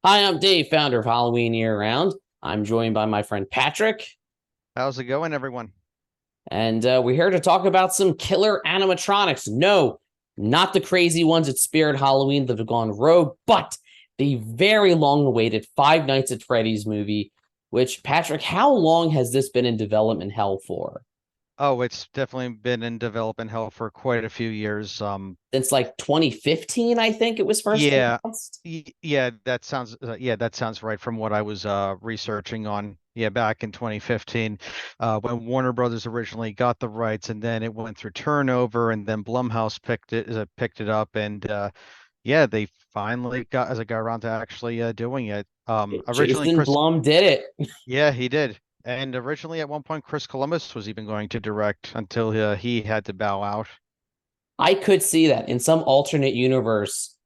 Hi, I'm Dave, founder of Halloween Year Round. I'm joined by my friend Patrick, How's it going, everyone? and we're here to talk about some killer animatronics. No, not the crazy ones at Spirit Halloween that have gone rogue, but the very long awaited Five Nights at Freddy's movie, which, Patrick, how long has this been in development hell for? Oh, it's definitely been in development hell for quite a few years. Since like 2015, I think it was first Yeah, announced. that sounds right from what I was researching on. Yeah, back in 2015, when Warner Brothers originally got the rights, and then it went through turnover, and then Blumhouse picked it up, and yeah, they finally got around to actually doing it. Originally, Jason Chris, Blum did it. yeah, he did. And originally, at one point, Chris Columbus was even going to direct until he had to bow out. I could see that in some alternate universe.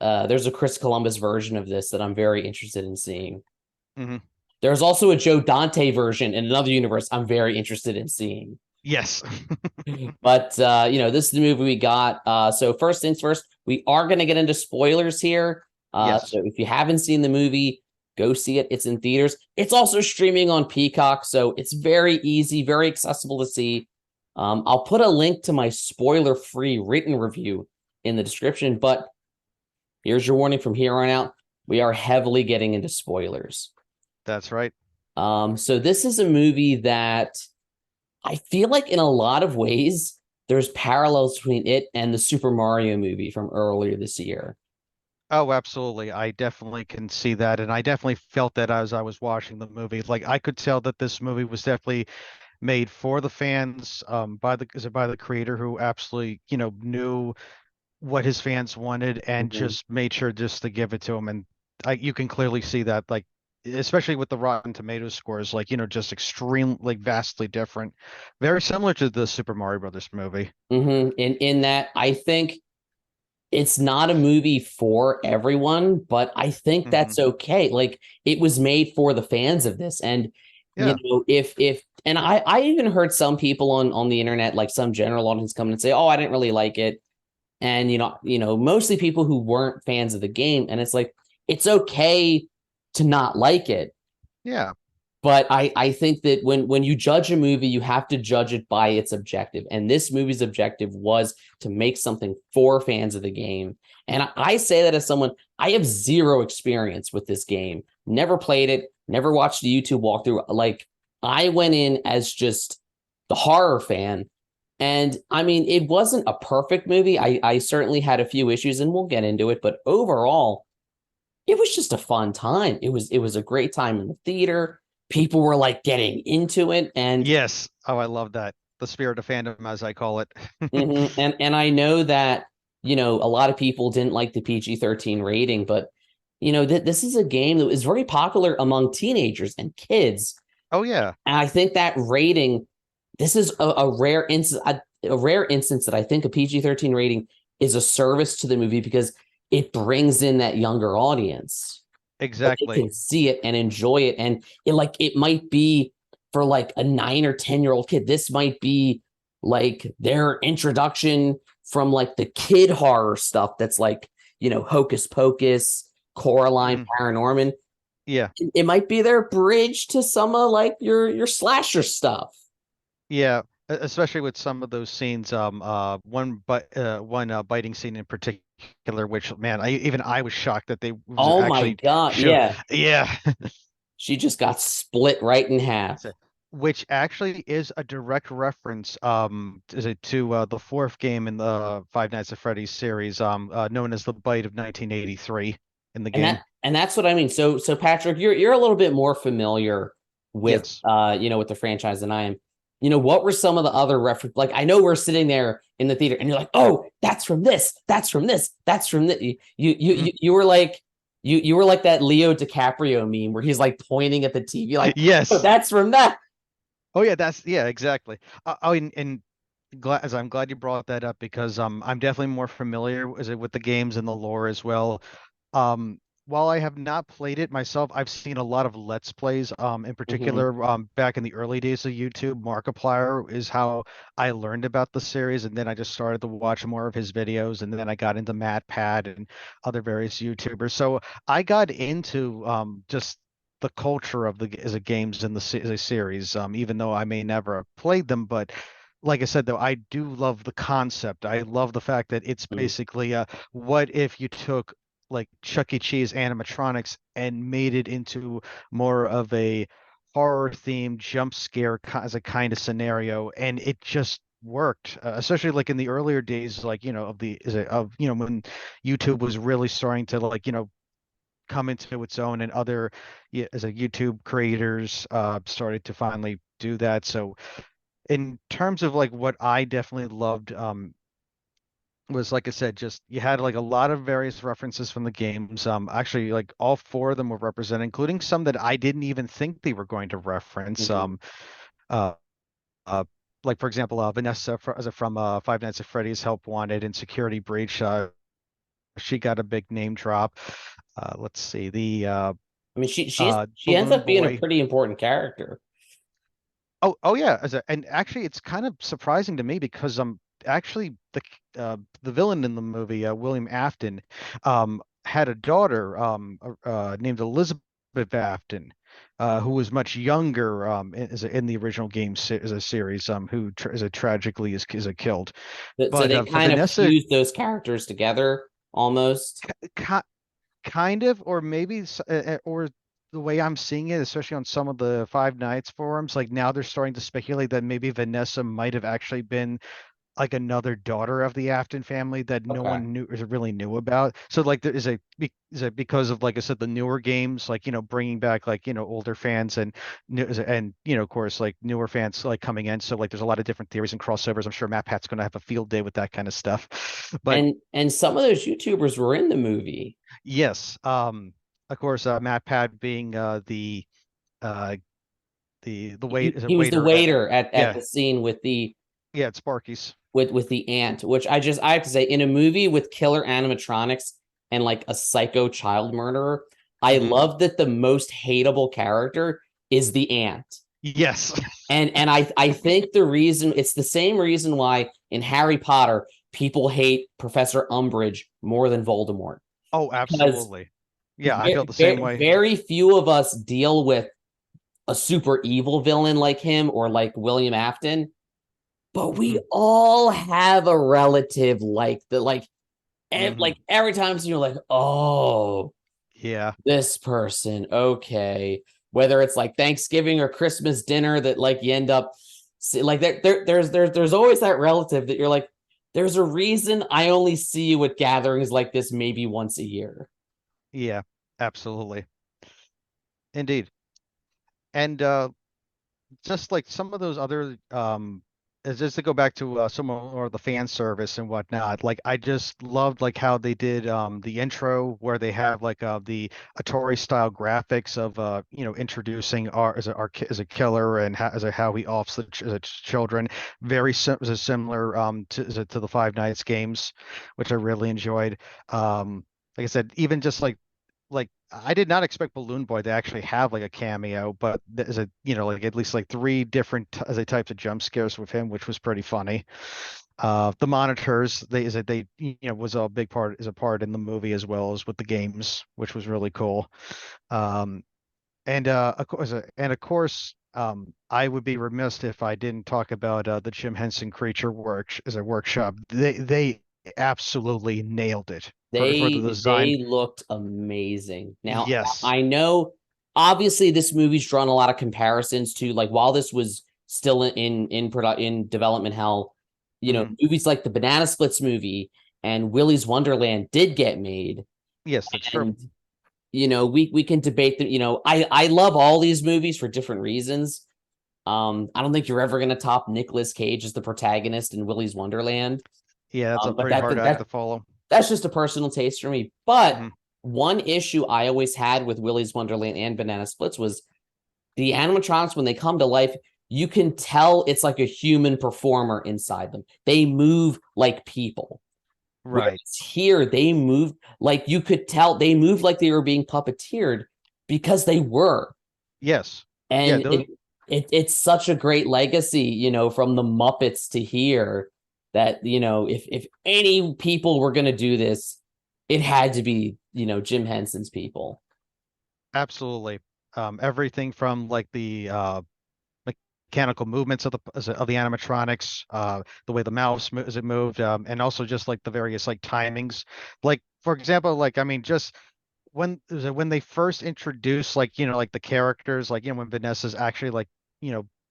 There's a Chris Columbus version of this that I'm very interested in seeing. Hmm. There's also a Joe Dante version in another universe I'm very interested in seeing. Yes. But this is the movie we got. So first things first, we are going to get into spoilers here. Yes. So if you haven't seen the movie, go see it. It's in theaters. It's also streaming on Peacock, so it's very easy, very accessible to see. I'll put a link to my spoiler-free written review in the description, but here's your warning from here on out. We are heavily getting into spoilers. That's right. So this is a movie that I feel like in a lot of ways there's parallels between it and the Super Mario movie from earlier this year. Oh, absolutely. I definitely can see that. And I definitely felt that as I was watching the movie. Like I could tell that this movie was definitely made for the fans, by the creator who absolutely, knew what his fans wanted and Mhm. just made sure just to give it to them. And you can clearly see that, like, especially with the Rotten Tomatoes scores, like, just extreme, like vastly different, very similar to the Super Mario Brothers movie. In that I think it's not a movie for everyone, but I think Hmm. that's okay. Like it was made for the fans of this. And Yeah. if and I even heard some people on the internet, like some general audience come and say, "Oh, I didn't really like it." And mostly people who weren't fans of the game. And it's like it's okay to not like it. Yeah. But I think that when you judge a movie, you have to judge it by its objective. And this movie's objective was to make something for fans of the game. And I say that as someone, I have zero experience with this game. Never played it, never watched a YouTube walkthrough. Like I went in as just the horror fan. And I mean, it wasn't a perfect movie. I certainly had a few issues and we'll get into it, but overall, it was just a fun time. It was a great time in the theater. People were like getting into it, and Yes. Oh, I love that. The spirit of fandom, as I call it. and I know that a lot of people didn't like the PG-13 rating, but this is a game that was very popular among teenagers and kids, Oh, yeah. and I think that rating, this is a rare instance, a rare instance that I think a PG-13 rating is a service to the movie because it brings in that younger audience. Like they Exactly. can see it and enjoy it. And it might be for like a 9 or 10 year old kid. This might be like their introduction from like the kid horror stuff that's like, Hocus Pocus, Coraline, Hmm. Paranorman. Yeah. It might be their bridge to some of like your slasher stuff. Yeah. Especially with some of those scenes. One biting scene in particular, which, man, I was shocked that they was Oh my actually God. show. Yeah. Yeah. She just got split right in half. So- which actually is a direct reference, is it to the fourth game in the Five Nights at Freddy's series, known as the Bite of 1983 in the And game. that's what I mean. So Patrick, you're a little bit more familiar with Yes. with the franchise than I am. What were some of the other reference? Like I know we're sitting there in the theater and you're like, oh, that's from this, that's from this, that's from this. You were like you were like that Leo DiCaprio meme where he's like pointing at the TV like, oh, Yes. that's from that. Oh yeah, yeah, exactly. And I'm glad you brought that up because I'm definitely more familiar with the games and the lore as well. while I have not played it myself, I've seen a lot of Let's Plays. In Hmm. particular, back in the early days of YouTube, Markiplier is how I learned about the series, and then I just started to watch more of his videos, and then I got into MatPat and other various YouTubers. So I got into just the culture of the as a games in the series, even though I may never have played them, but like I said, though, I do love the concept. I love the fact that it's basically what if you took like Chuck E. Cheese animatronics and made it into more of a horror themed jump scare as a kind of scenario, and it just worked, especially like in the earlier days, like of the is it of when YouTube was really starting to like come into its own, and other as a YouTube creators started to finally do that. So in terms of like what I definitely loved, was like I said, just you had like a lot of various references from the games. Actually, like all four of them were represented, including some that I didn't even think they were going to reference. Hmm. Uh, uh like for example, Vanessa from Five Nights at Freddy's Help Wanted and Security Breach. She got a big name drop. Let's see, the I mean, she ends Balloon up being a Boy. pretty important character. Oh yeah, and actually, it's kind of surprising to me because actually the villain in the movie, William Afton, had a daughter named Elizabeth Afton, who was much younger in the original game as a series, who is a tragically is a killed. So But they kind of Vanessa, fuse those characters together almost. ki kind of, or maybe or the way I'm seeing it, especially on some of the Five Nights forums, like now they're starting to speculate that maybe Vanessa might have actually been like another daughter of the Afton family that no Okay. one knew or really knew about. So like there is a because of like I said the newer games, like bringing back like older fans and of course like newer fans like coming in. So like there's a lot of different theories and crossovers. I'm sure Matt Pat's going to have a field day with that kind of stuff. But And some of those YouTubers were in the movie. yes, of course, Matt Pat being uh the wait is a He was the waiter at waiter at yeah the scene with it's Sparky's. the ant, which I have to say, in a movie with killer animatronics and like a psycho child murderer, I Hmm. love that the most hateable character is the ant. Yes. And I think the reason it's the same reason why in Harry Potter people hate Professor Umbridge more than Voldemort, Oh, because absolutely. Yeah, I felt the same way. very few of us deal with a super evil villain like him or like William Afton, but we Hmm. all have a relative like the Hmm. like every time you're like, oh, Yeah. this person, okay. Whether it's like Thanksgiving or Christmas dinner that like you end up like there's always that relative that you're like, there's a reason I only see you at gatherings like this maybe once a year. Yeah, absolutely. Indeed. And just like some of those other is just to go back to some more of the fan service and whatnot, like I just loved like how they did the intro where they have like the Atari style graphics of introducing our as a killer and how he offs the children, very as a similar to the Five Nights games, which I really enjoyed. Like I said, even just like I did not expect Balloon Boy to actually have like a cameo, but there's a like at least like three different types of jump scares with him, which was pretty funny. The monitors they was a big part is a part in the movie as well as with the games, which was really cool. Um, and of course, I would be remiss if I didn't talk about the Jim Henson Creature work as a workshop. They absolutely nailed it for the design. They looked amazing. Now Yes. I know obviously this movie's drawn a lot of comparisons to like while this was still in development hell, Hmm. movies like the Banana Splits movie and Willy's Wonderland did get made. Yes, that's true. And we can debate that. I love all these movies for different reasons. I don't think you're ever going to top Nicolas Cage as the protagonist in Willy's Wonderland. Yeah, that's a But pretty hard act to follow. that's just a personal taste for me. But Hmm. one issue I always had with Willy's Wonderland and Banana Splits was the animatronics, when they come to life, you can tell it's like a human performer inside them. They move like people. Right. Here, they moved like you could tell they moved like they were being puppeteered because they were. Yes. Yeah. And Those. it's such a great legacy, from the Muppets to here that, if any people were going to do this, it had to be, Jim Henson's people. Absolutely. Everything from like the mechanical movements of the animatronics, the way the mouse as it moved, and also just like the various like timings. Like for example, like I mean, just when they first introduced like like the characters, like when Vanessa's actually like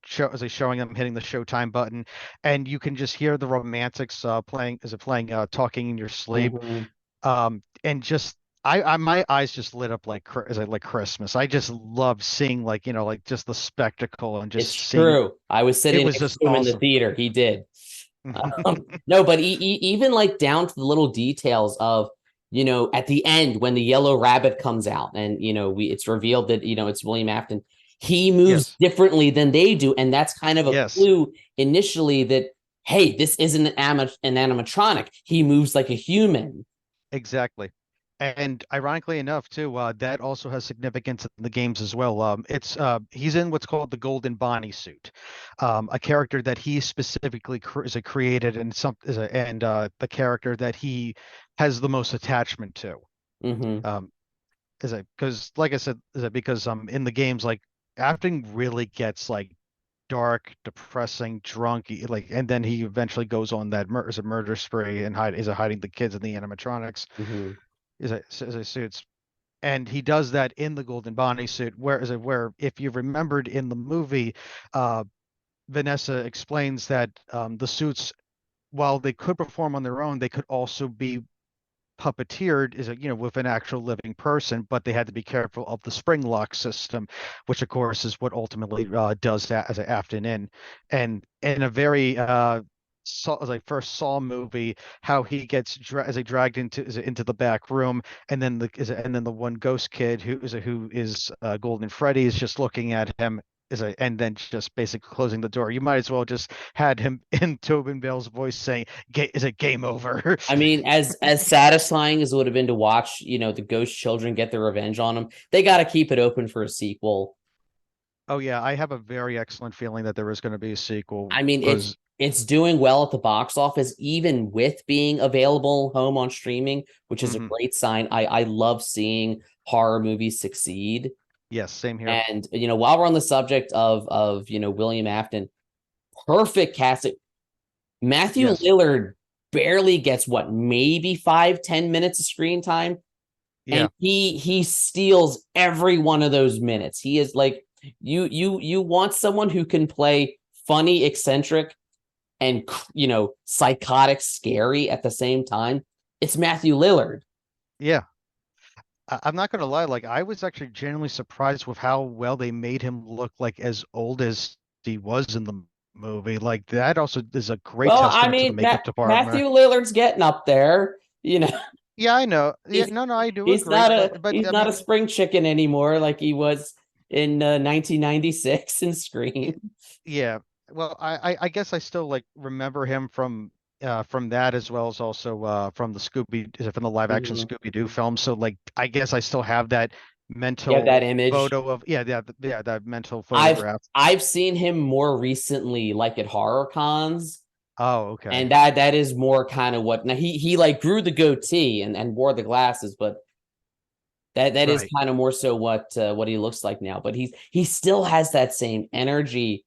showing them hitting the Showtime button, and you can just hear the romantics playing talking in your sleep, Mhm. and just I my eyes just lit up like like Christmas. I just love seeing like like just the spectacle and just It's seeing true. I was it sitting was next just to him in the awesome. theater. He did. No, but even like down to the little details of, at the end when the yellow rabbit comes out and, it's revealed that, it's William Afton. He moves Yes, differently than they do. And that's kind of a yes, clue initially that, hey, this isn't an animatronic. He moves like a human. exactly. And ironically enough, too, that also has significance in the games as well. It's he's in what's called the Golden Bonnie suit, a character that he specifically is a created and the character that he has the most attachment to. Hmm. Um, is it because, like I said, is it because in the games like acting really gets like dark, depressing, drunk, like, and then he eventually goes on that as a murder spree and hiding the kids in the animatronics Hmm. is a suits, and he does that in the Golden Bonnie suit. Where if you remembered in the movie, uh, Vanessa explains that the suits, while they could perform on their own, they could also be puppeteered is with an actual living person, but they had to be careful of the spring lock system, which of course is what ultimately does that as an Afton in. And in a very as I first saw movie, how he gets as they dragged into the back room, and then the one ghost kid who is Golden Freddy is just looking at him and then just basically closing the door. You might as well just had him in Tobin Bell's voice saying, "Is it game over?" I mean, as satisfying as it would have been to watch, the ghost children get their revenge on him, they got to keep it open for a sequel. Oh yeah, I have a very excellent feeling that there is going to be a sequel I mean, it's because it's doing well at the box office, even with being available home on streaming, which is a mhm, great sign. I love seeing horror movies succeed. yes, same here. And while we're on the subject of William Afton, perfect casting. Matthew Yes. Lillard barely gets what, maybe 5-10 minutes of screen time, and Yeah. he steals every one of those minutes. He is like, you want someone who can play funny, eccentric, and psychotic, scary at the same time. It's Matthew Lillard. Yeah. I'm not going to lie, like I was actually genuinely surprised with how well they made him look like as old as he was in the movie. Like that also is a great Well, I testament to the mean, makeup department. Matthew Lillard's getting up there. Yeah, I know. Yeah, He's no, I do he's agree. not a But he's I not a mean, spring chicken anymore like he was in 1996 in Scream. yeah. Well, I guess I still like remember him from that as well as also from from the live action Mhm. Scooby-Doo film. So like I guess I still have that You have that mental image. photo of that mental I've photograph. I've seen him more recently, like at horror cons, Oh, okay. and that is more kind of what now he like grew the goatee and wore the glasses, but that is Right. kind of more so what he looks like now. But he still has that same energy,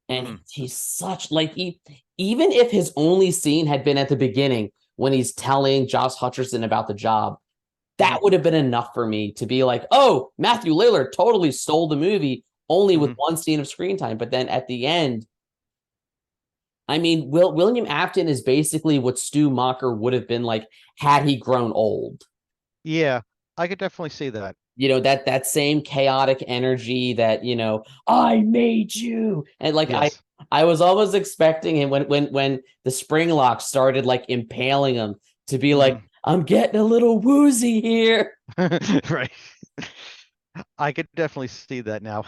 and Hmm. he's such like even if his only scene had been at the beginning when he's telling Josh Hutcherson about the job, Hmm. that would have been enough for me to be like, oh, Matthew Lillard totally stole the movie only with Hmm. one scene of screen time. But then at the end, I mean, William Afton is basically what Stu Macher would have been like had he grown old. Yeah, I could definitely see that. That same chaotic energy that I made you, and like Yes. I was almost expecting him when the spring lock started like impaling him to be like, Hmm. I'm getting a little woozy here. Right. I could definitely see that now.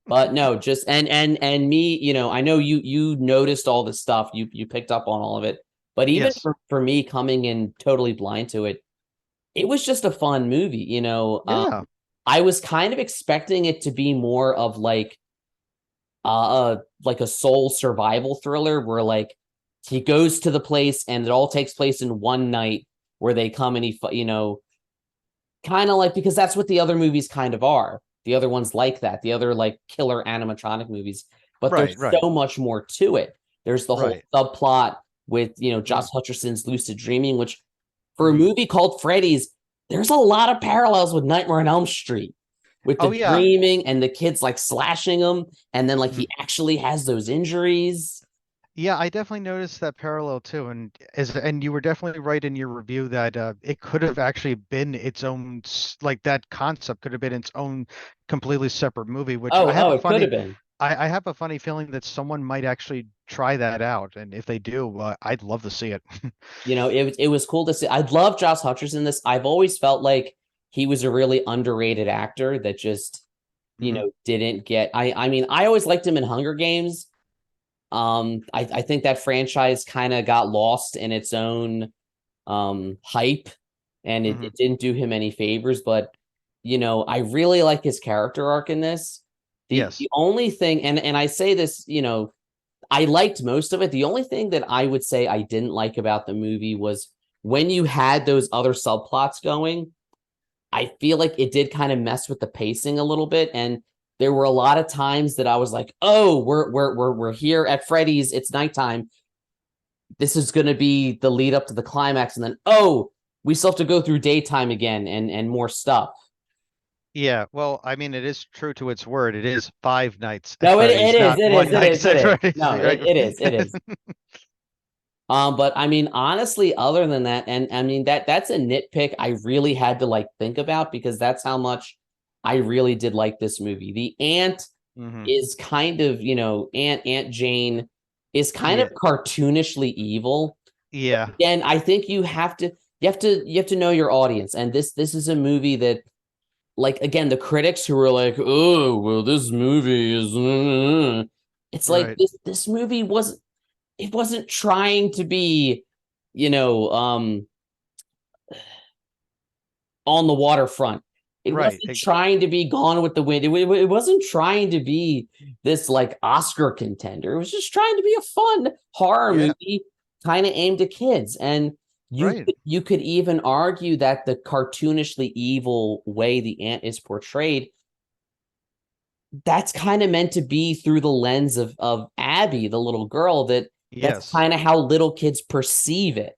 But no, just and me, I know you noticed all this stuff. You picked up on all of it. But even Yes. for me coming in totally blind to it, it was just a fun movie, you know. Yeah. I was kind of expecting it to be more of like a soul survival thriller where like he goes to the place and it all takes place in one night where they come and you know, kind of like because that's what the other movies kind of are. The other ones like that, the other like killer animatronic movies, but Right, there's right, so much more to it. There's the whole right. subplot with, you know, Mm, Josh Hutcherson's lucid dreaming, which for a mhm. movie called Freddy's, there's a lot of parallels with Nightmare on Elm Street with Oh the yeah. dreaming and the kids like slashing him, and then like Mm. he actually has those injuries. Yeah, I definitely noticed that parallel too, and you were definitely right in your review that it could have actually been its own like that concept could have been its own completely separate movie, which Oh, oh, it could have been. I have a funny feeling that someone might actually try that out, and if they do, I'd love to see it. You know, it was cool to see. I love Josh Hutcherson in this. I've always felt like he was a really underrated actor that just, you Hmm. know, didn't get. I mean, I always liked him in Hunger Games. I think that franchise kind of got lost in its own hype, and Hmm. it didn't do him any favors. But you know, I really like his character arc in this. The Yes. only thing, and I say this, you know, I liked most of it. The only thing that I would say I didn't like about the movie was when you had those other subplots going, I feel like it did kind of mess with the pacing a little bit. And there were a lot of times that I was like, oh, we're here at Freddy's, it's nighttime. This is gonna be the lead up to the climax, and then oh, we still have to go through daytime again and more stuff. Yeah, well, I mean, it is true to its word. It is five nights at No, Freddy's, not it is, one it night is, it at is. Freddy's, No, right? it is. But I mean, honestly, other than that, and I mean that's a nitpick I really had to like think about because that's how much I really did like this movie. The aunt Hmm. is kind of, you know, Aunt Jane is kind of Yeah, cartoonishly evil. yeah, Again, I think you have to know your audience. And this is a movie that like again, the critics who were like, oh, well, this movie is it's like right, this movie was it wasn't trying to be, you know, on the waterfront. It right. wasn't trying to be Gone with the Wind. It wasn't trying to be this like Oscar contender. It was just trying to be a fun horror Yeah, movie, kind of aimed at kids. And right. you could even argue that the cartoonishly evil way the ant is portrayed, that's kind of meant to be through the lens of Abby, the little girl. That's Yes, kind of how little kids perceive it.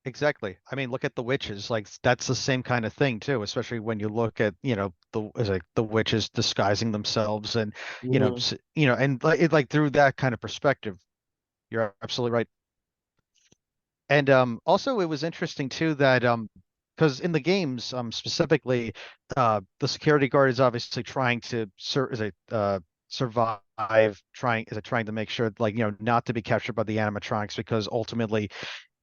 exactly. I mean, look at the witches. Like that's the same kind of thing too, especially when you look at, the as like the witches disguising themselves and, Mhm. and like like through that kind of perspective. You're absolutely right. And also it was interesting too that because in the games specifically the security guard is obviously trying to survive trying to make sure like not to be captured by the animatronics because ultimately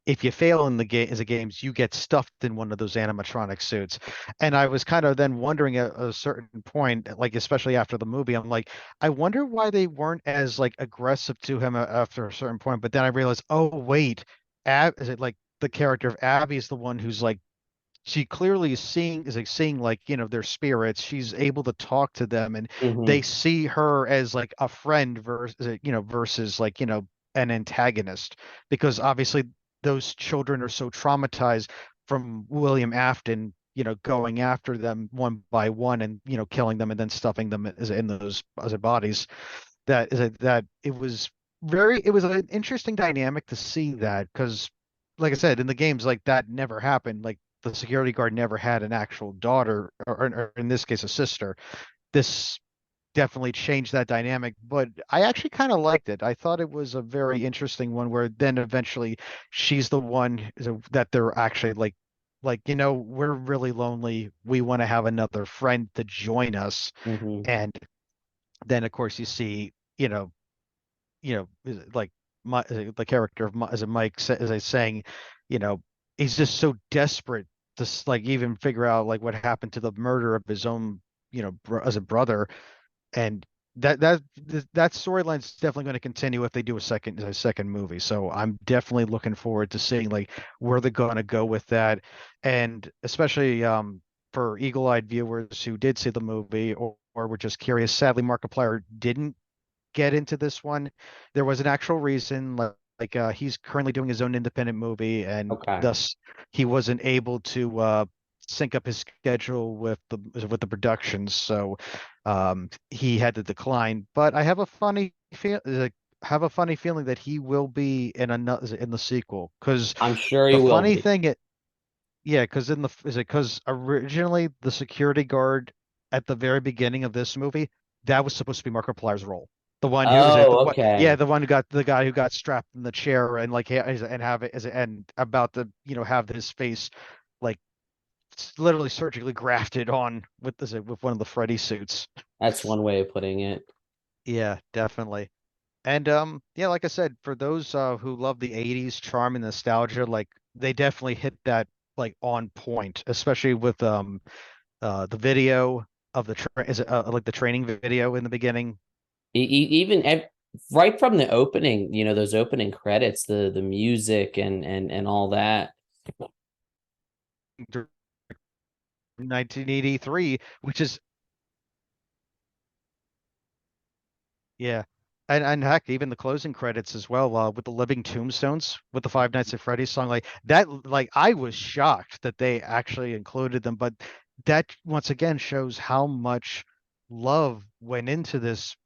if you fail in the game as a games you get stuffed in one of those animatronic suits. And I was kind of then wondering at a certain point like especially after the movie I'm like I wonder why they weren't as like aggressive to him after a certain point, but then I realized oh wait, is it like the character of Abby is the one who's like she clearly is like seeing like their spirits. She's able to talk to them and they Mhm. see her as like a friend versus like an antagonist because obviously those children are so traumatized from William Afton going after them one by one and killing them and then stuffing them as in those as bodies that it was an interesting dynamic to see that because like I said in the games like that never happened. Like the security guard never had an actual daughter or in this case a sister. This definitely changed that dynamic, but I actually kind of liked it. I thought it was a very interesting one where then eventually she's the one that they're actually like we're really lonely, we want to have another friend to join us. Mhm. And then of course you see like the character of as a Mike as I saying, you know, he's just so desperate to like even figure out like what happened to the murder of his own, as a brother, and that storyline is definitely going to continue if they do a second movie. So I'm definitely looking forward to seeing like where they're going to go with that, and especially for eagle-eyed viewers who did see the movie or were just curious. Sadly, Markiplier didn't get into this one. There was an actual reason, he's currently doing his own independent movie, and Okay. thus he wasn't able to sync up his schedule with the productions. So he had to decline. But I have a funny feeling that he will be in another in the sequel because I'm sure he the will funny be. thing it yeah, because in the is it because originally the security guard at the very beginning of this movie, that was supposed to be Markiplier's role. The one who is it the Oh, what yeah, okay. the one who got the guy who got strapped in the chair and and have it as and about to, have his face like literally surgically grafted on with one of the Freddy suits. That's one way of putting it. Yeah, definitely. And yeah, like I said, for those who love the 80s charm and nostalgia, like they definitely hit that like on point, especially with the video of the tra is it like the training video in the beginning. Even right from the opening, those opening credits, the music and all that. 1983, which is yeah. And heck, even the closing credits as well, with the living tombstones with the Five Nights at Freddy's song, like that, like I was shocked that they actually included them, but that once again shows how much love went into this,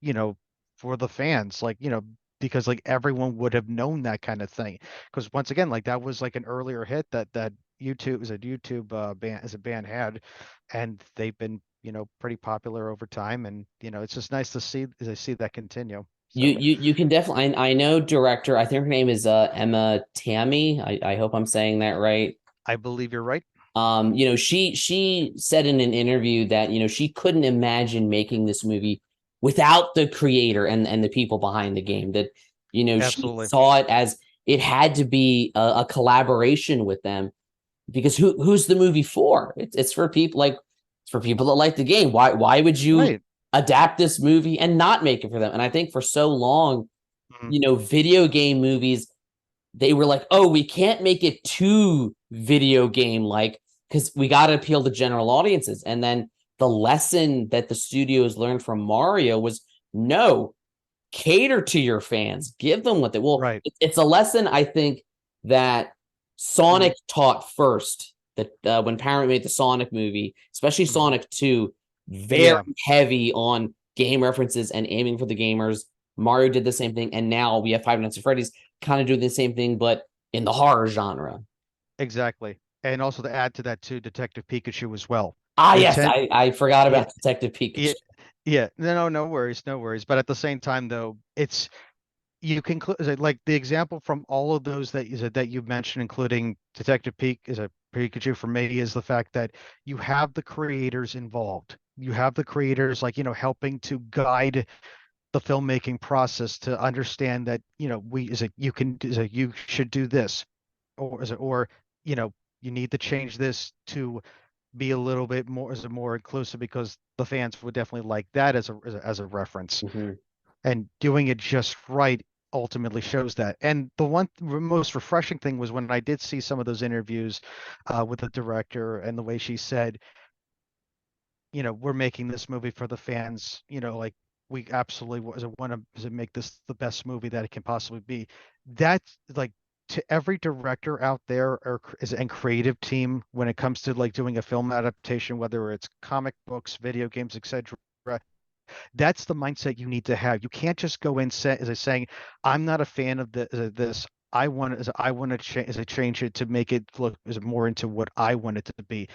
for the fans, like, because like everyone would have known that kind of thing. Because once again, like that was like an earlier hit that YouTube band as a band had, and they've been pretty popular over time. And, it's just nice to see as I see that continue. You So you you can definitely. I know director. I think her name is Emma Tammy. I hope I'm saying that right. I believe you're right. She said in an interview that she couldn't imagine making this movie without the creator and the people behind the game. That she Absolutely. saw it as it had to be a collaboration with them because who's the movie for? It's for people like it's for people that like the game. Why would you Right. adapt this movie and not make it for them? And I think for so long, Mhm. video game movies, they were like, oh, we can't make it too video game like because we got to appeal to general audiences. And then the lesson that the studios learned from Mario was no, cater to your fans, give them what they well. Right. It's a lesson I think that Mhm. Sonic taught first. That when Paramount made the Sonic movie, especially Mhm. Sonic 2, very Yeah, heavy on game references and aiming for the gamers. Mario did the same thing, and now we have Five Nights at Freddy's kind of doing the same thing, but in the horror genre. exactly. And also to add to that too, Detective Pikachu as well. Ah, yes, Intent. I forgot Yeah. about Detective Pikachu. Yeah. Yeah. No worries, no worries. But at the same time, though, it's you can like the example from all of those that you mentioned, including Detective Peak is a Pikachu for me, is the fact that you have the creators involved. You have the creators like helping to guide the filmmaking process to understand that we is it you can is it you should do this or you know you need to change this to be a little bit more as a more inclusive because the fans would definitely like that as a reference, Mhm. and doing it just right ultimately shows that. And the most refreshing thing was when I did see some of those interviews with the director and the way she said, we're making this movie for the fans, like we absolutely want to make this the best movie that it can possibly be. That's like to every director out there and creative team when it comes to like doing a film adaptation, whether it's comic books, video games, etc. That's the mindset you need to have. You can't just go in set as I saying, I'm not a fan of this. I want to change it to make it look as more into what I want it to be.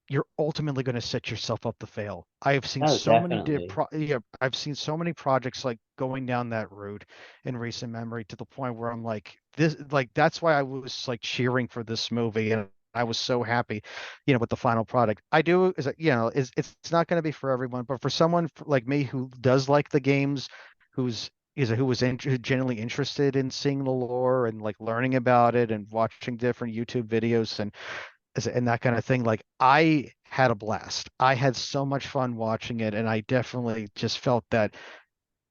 You're ultimately going to set yourself up to fail. I have seen Oh, so many definitely. yeah, I've seen so many projects like going down that route in recent memory to the point where I'm like this like that's why I was like cheering for this movie, and I was so happy, with the final product. I do is that, it's not going to be for everyone, but for someone like me who does like the games, who was genuinely interested in seeing the lore and like learning about it and watching different YouTube videos, and and that kind of thing. Like I had a blast. I had so much fun watching it, and I definitely just felt that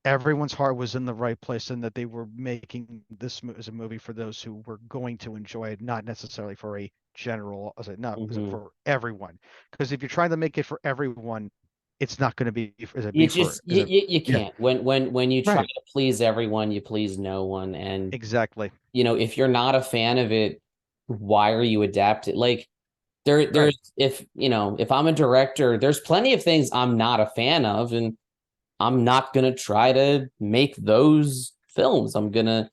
everyone's heart was in the right place and that they were making this as a movie for those who were going to enjoy it, not necessarily for a general, as it not as it Mhm. for everyone. Because if you're trying to make it for everyone, it's not going to be as it You be for just as it you yeah, can't. When you try right. to please everyone, you please no one. And Exactly. if you're not a fan of it, why are you adapting? Like Right. there's if I'm a director, there's plenty of things I'm not a fan of, and I'm not gonna try to make those films. I'm gonna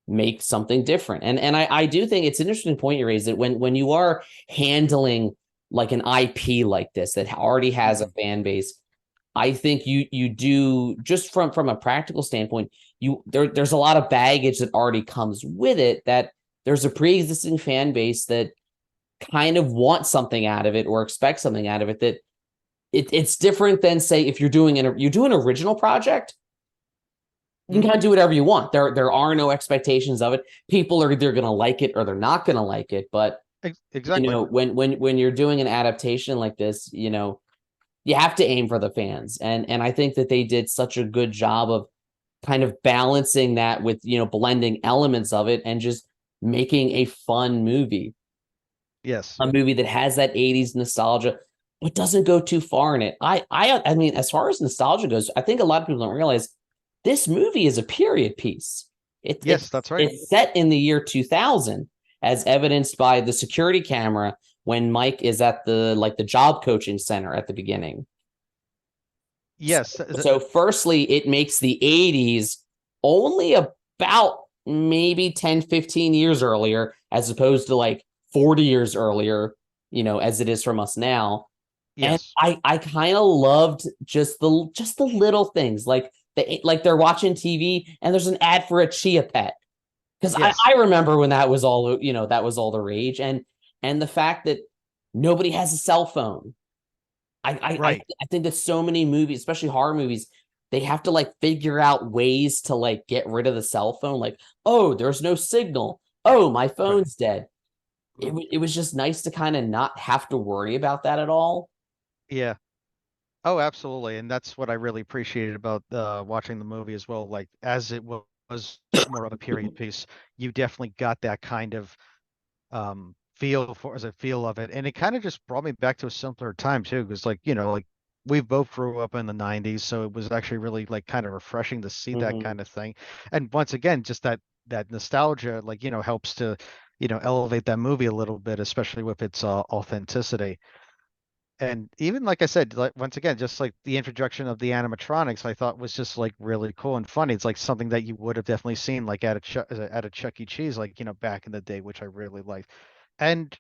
make something different. And I do think it's an interesting point you raised, that when you are handling like an IP like this that already has a Hmm. fan base, I think you do, just from a practical standpoint, there's a lot of baggage that already comes with it, that there's a pre-existing fan base that kind of wants something out of it or expect something out of it, that it's different than, say, if you do an original project, you can Hmm. kind of do whatever you want. There are no expectations of it. People are either going to like it or they're not going to like it. But Exactly. when you're doing an adaptation like this, you have to aim for the fans. And I think that they did such a good job of kind of balancing that with, blending elements of it and just making a fun movie. Yes. A movie that has that 80s nostalgia but doesn't go too far in it. I mean, as far as nostalgia goes, I think a lot of people don't realize this movie is a period piece. It, Yes, it's that's right. it's set in the year 2000, as evidenced by the security camera when Mike is at the job coaching center at the beginning. So, Yes. so firstly, it makes the 80s only about maybe 10, 15 years earlier, as opposed to like 40 years earlier, as it is from us now. And Yes. I kind of loved just the little things, like they're watching TV and there's an ad for a chia pet. Because Yes. I remember when that was all the rage. And the fact that nobody has a cell phone. Right. I think that so many movies, especially horror movies, they have to like figure out ways to like get rid of the cell phone. Like, oh, there's no signal. Oh, my Right. phone's dead. It was just nice to kind of not have to worry about that at all. Yeah. Oh, absolutely. And that's what I really appreciated about watching the movie as well. Like, as it was more of a period piece, you definitely got that kind of feel for as a feel of it. And it kind of just brought me back to a simpler time too, because like, like we both grew up in the 90s, so it was actually really like kind of refreshing to see that Mhm. kind of thing. And once again, just that nostalgia, like, helps to, elevate that movie a little bit, especially with its authenticity. And even like I said, like once again, just like the introduction of the animatronics, I thought was just like really cool and funny. It's like something that you would have definitely seen like at a Chuck E. Cheese, like back in the day, which I really liked. And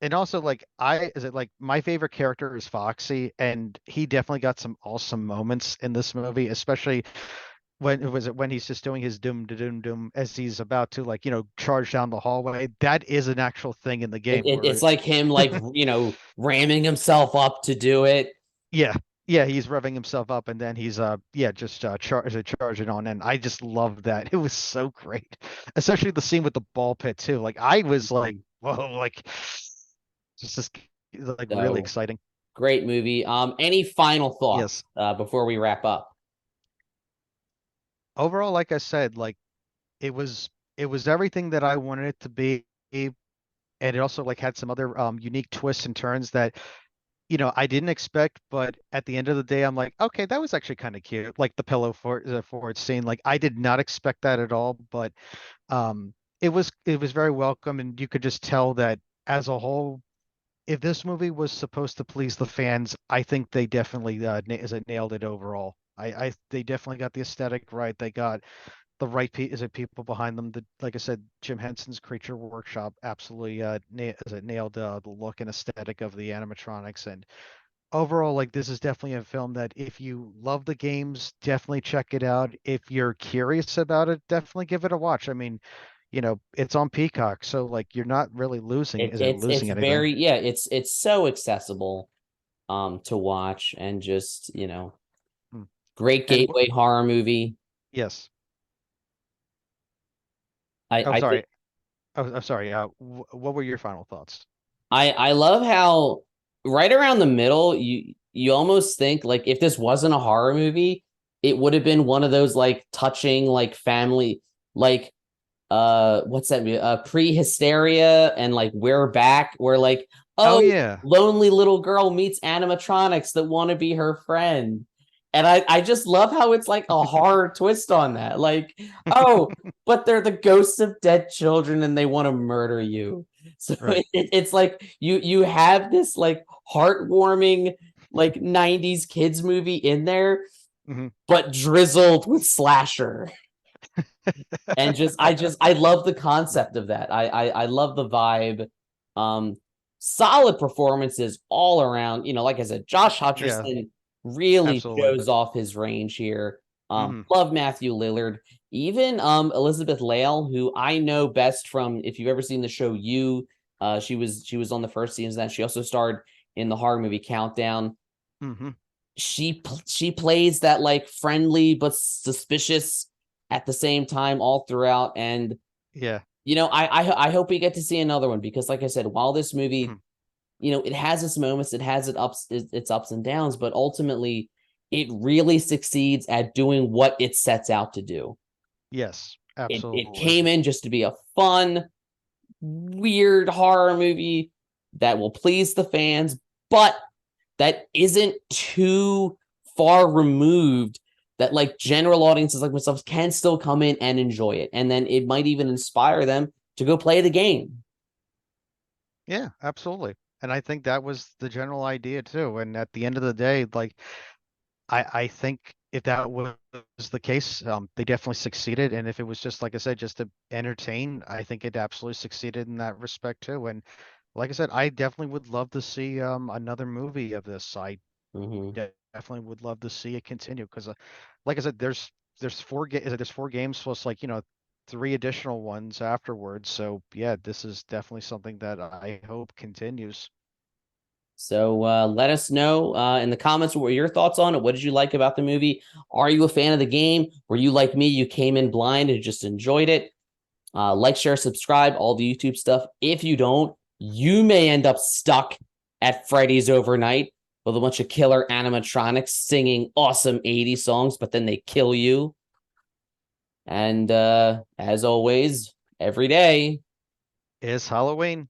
and also like I is it like my favorite character is Foxy, and he definitely got some awesome moments in this movie, especially when he's just doing his doom doom doom as he's about to like charge down the hallway. That is an actual thing in the game where It's like him, like, ramming himself up to do it. yeah. Yeah, he's revving himself up and then he's yeah, just charging on and I just love that. It was so great. Especially the scene with the ball pit too. Like I was like, Mhm. whoa, like just like really So exciting. great movie. Any final thoughts Yes. before we wrap up? Overall, like I said, like it was it was everything that I wanted it to be. And it also like had some other unique twists and turns that I didn't expect, but at the end of the day, I'm like, okay, that was actually kind of cute. Like the pillow for the forward scene. Like I did not expect that at all, but it was very welcome, and you could just tell that as a whole, if this movie was supposed to please the fans, I think they definitely nailed it overall. They definitely got the aesthetic right. They got the right people behind them. Like I said, Jim Henson's Creature Workshop absolutely nailed the look and aesthetic of the animatronics. And overall, like this is definitely a film that if you love the games, definitely check it out. If you're curious about it, definitely give it a watch. I mean, it's on Peacock, so like you're not really losing, It, is it it's losing it's anything? very yeah, it's so accessible to watch, and just, Hmm. great And gateway horror movie. yes. I Oh, I think sorry. Oh, I'm sorry. What were your final thoughts? I love how right around the middle you almost think like if this wasn't a horror movie, it would have been one of those like touching like family like what's that movie? Pre-Hysteria and like We're Back, where like, Oh oh, yeah. lonely little girl meets animatronics that want to be her friend. And I just love how it's like a horror twist on that. Like, oh, but they're the ghosts of dead children and they want to murder you. So Right. it's like you have this like heartwarming like 90s kids movie in there, Mhm. but drizzled with slasher. And I love the concept of that. I love the vibe. Um, Solid performances all around. You know, like I said, Josh Yeah, Hutcherson really absolutely. shows off his range here. Mhm. Love Matthew Lillard. Even Elizabeth Lail, who I know best from if you've ever seen the show You, she was on the first season of that. She also starred in the horror movie Countdown. Mhm. She plays that like friendly but suspicious at the same time all throughout. And Yeah. you know, I hope we get to see another one because, like I said, while this movie, Mhm. you know, it has its moments, it has its ups and downs, but ultimately, it really succeeds at doing what it sets out to do. Yes, It absolutely. came in just to be a fun, weird horror movie that will please the fans, but that isn't too far removed that like general audiences like myself can still come in and enjoy it. And then it might even inspire them to go play the game. Yeah, absolutely. And I think that was the general idea too. And at the end of the day, like I think if that was the case, they definitely succeeded. And if it was just like I said, just to entertain, I think it absolutely succeeded in that respect too. And like I said, I definitely would love to see another movie of this. I Mm-hmm. definitely would love to see it continue because, like I said, there's four games plus like three additional ones afterwards. So yeah, this is definitely something that I hope continues. So let us know in the comments what were your thoughts on it. What did you like about the movie? Are you a fan of the game? Were you like me? You came in blind and just enjoyed it. Like, share, subscribe, all the YouTube stuff. If you don't, you may end up stuck at Freddy's overnight with a bunch of killer animatronics singing awesome 80s songs, but then they kill you. And as always, every day. Is Halloween.